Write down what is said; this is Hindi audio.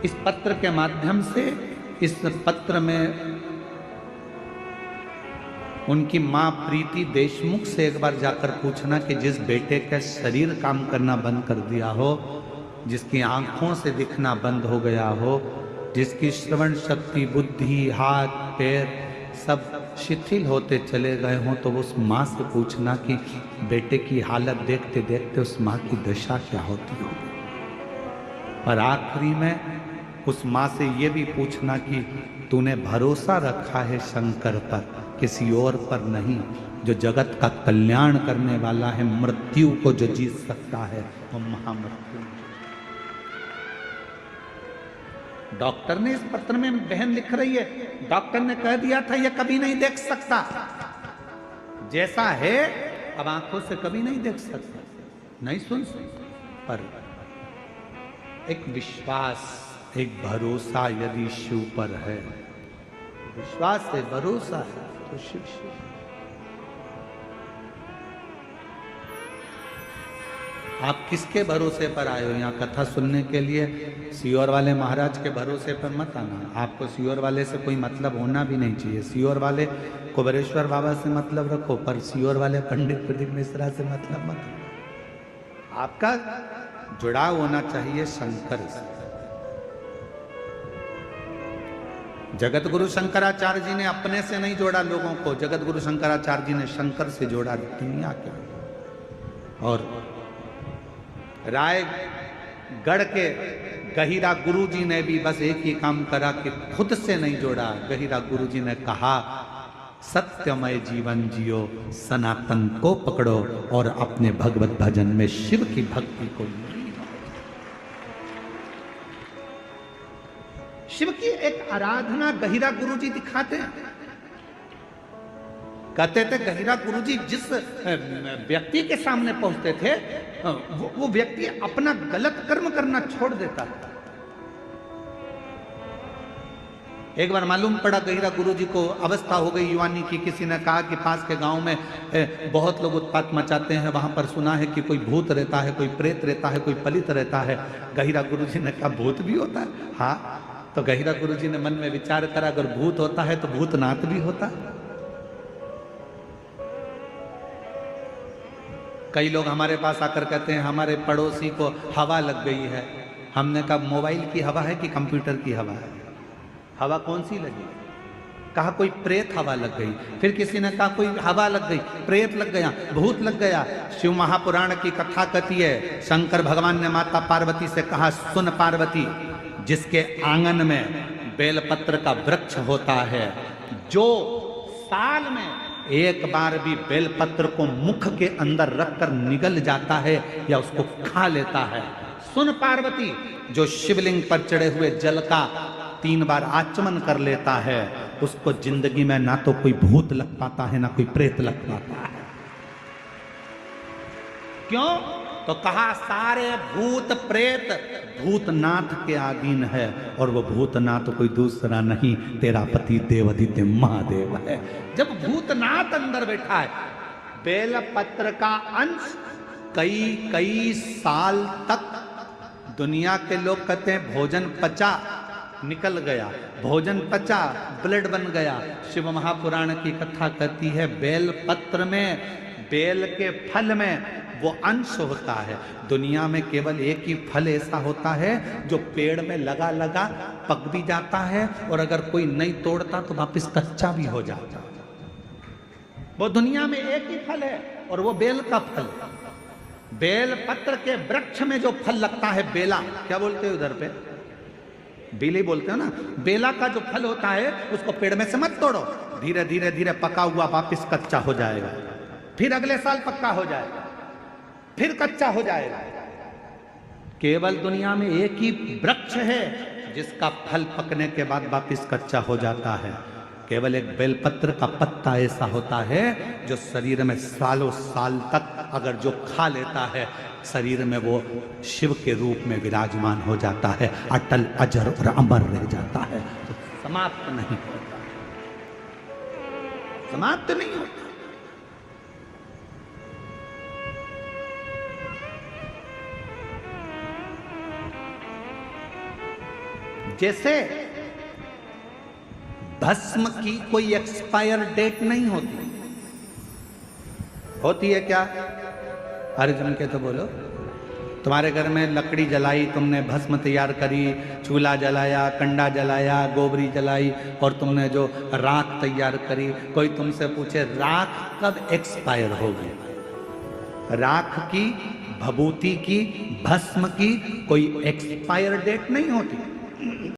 इस पत्र के माध्यम से, इस पत्र में उनकी मां प्रीति देशमुख से एक बार जाकर पूछना कि जिस बेटे का शरीर काम करना बंद कर दिया हो, जिसकी आंखों से दिखना बंद हो गया हो, जिसकी श्रवण शक्ति, बुद्धि, हाथ पैर सब शिथिल होते चले गए हों, तो उस माँ से पूछना कि बेटे की हालत देखते देखते उस माँ की दशा क्या होती होगी। और आखिरी में उस माँ से ये भी पूछना कि तूने भरोसा रखा है शंकर पर, किसी और पर नहीं, जो जगत का कल्याण करने वाला है, मृत्यु को जो जीत सकता है वो महामृत्यु। डॉक्टर ने इस पत्र में, बहन लिख रही है, डॉक्टर ने कह दिया था ये कभी नहीं देख सकता, जैसा है अब आंखों से कभी नहीं देख सकता, नहीं सुन सकता, पर एक विश्वास, एक भरोसा यदि शिव पर है, विश्वास है, भरोसा है, तो शिव शिव। आप किसके भरोसे पर आए हो यहाँ कथा सुनने के लिए? सियोर वाले महाराज के भरोसे पर मत आना। आपको सियोर वाले से कोई मतलब होना भी नहीं चाहिए। सियोर वाले कुबेरेश्वर बाबा से मतलब रखो, पर सियोर वाले पंडित प्रदीप मिश्रा से मतलब मत रखो। आपका जुड़ाव होना चाहिए शंकर से। जगत गुरु शंकराचार्य जी ने अपने से नहीं जोड़ा लोगों को, जगत गुरु शंकराचार्य जी ने शंकर से जोड़ा दुनिया के। और रायगढ़ के गहिरा गुरु जी ने भी बस एक ही काम करा कि खुद से नहीं जोड़ा। गहिरा गुरु जी ने कहा सत्यमय जीवन जियो, सनातन को पकड़ो और अपने भगवत भजन में शिव की भक्ति को लीन हो। शिव की एक आराधना गहिरा गुरु जी दिखाते हैं। कहते थे गहिरा गुरु जी जिस व्यक्ति के सामने पहुंचते थे वो व्यक्ति अपना गलत कर्म करना छोड़ देता था। एक बार मालूम पड़ा गहिरा गुरु जी को अवस्था हो गई युवानी की। किसी ने कहा कि पास के गांव में बहुत लोग उत्पात मचाते हैं, वहां पर सुना है कि कोई भूत रहता है, कोई प्रेत रहता है, कोई पलित रहता है। गहिरा गुरु जी ने कहा भूत भी होता है? हाँ। तो गहिरा गुरु जी ने मन में विचार करा अगर भूत होता है तो भूतनाथ भी होता है। कई लोग हमारे पास आकर कहते हैं हमारे पड़ोसी को हवा लग गई है। हमने कहा मोबाइल की हवा है कि कंप्यूटर की हवा है? हवा कौन सी लगी? कहा कोई प्रेत हवा लग गई। फिर किसी ने कहा कोई हवा लग गई, प्रेत लग गया, भूत लग गया। शिव महापुराण की कथा कहती है शंकर भगवान ने माता पार्वती से कहा सुन पार्वती, जिसके आंगन में बेलपत्र का वृक्ष होता है, जो साल में एक बार भी बेलपत्र को मुख के अंदर रखकर निगल जाता है या उसको खा लेता है, सुन पार्वती, जो शिवलिंग पर चढ़े हुए जल का 3 बार आचमन कर लेता है, उसको जिंदगी में ना तो कोई भूत लग पाता है ना कोई प्रेत लग पाता है। क्यों? तो कहा सारे भूत प्रेत भूतनाथ के अधीन है, और वो भूतनाथ कोई दूसरा नहीं, तेरा पति देवादित्य महादेव है। जब भूतनाथ अंदर बैठा है, बेलपत्र का अंश कई साल तक दुनिया के लोग कहते हैं भोजन पचा, निकल गया, भोजन पचा, ब्लड बन गया। शिव महापुराण की कथा कहती है बेलपत्र में, बेल के फल में वो अंश होता है। दुनिया में केवल एक ही फल ऐसा होता है जो पेड़ में लगा लगा पक भी जाता है, और अगर कोई नहीं तोड़ता तो वापस कच्चा भी हो जाता है। वो दुनिया में एक ही फल है और वो बेल का फल। बेल पत्र के वृक्ष में जो फल लगता है बेला, क्या बोलते हो उधर पे? बेली बोलते हो ना। बेला का जो फल होता है उसको पेड़ में से मत तोड़ो, धीरे धीरे धीरे पका हुआ वापस कच्चा हो जाएगा, फिर अगले साल पक्का हो जाएगा, फिर कच्चा हो जाएगा। केवल दुनिया में एक ही वृक्ष है जिसका फल पकने के बाद वापस कच्चा हो जाता है। केवल एक बेलपत्र का पत्ता ऐसा होता है जो शरीर में सालों साल तक अगर जो खा लेता है, शरीर में वो शिव के रूप में विराजमान हो जाता है, अटल अजर और अमर रह जाता है, तो समाप्त नहीं होता, समाप्त नहीं होता। जैसे भस्म की कोई एक्सपायर डेट नहीं होती। होती है क्या? अर्जुन के तो बोलो। तुम्हारे घर में लकड़ी जलाई, तुमने भस्म तैयार करी, चूल्हा जलाया, कंडा जलाया, गोबरी जलाई, और तुमने जो राख तैयार करी, कोई तुमसे पूछे राख कब एक्सपायर होगी? राख की, भभूति की, भस्म की कोई एक्सपायर डेट नहीं होती।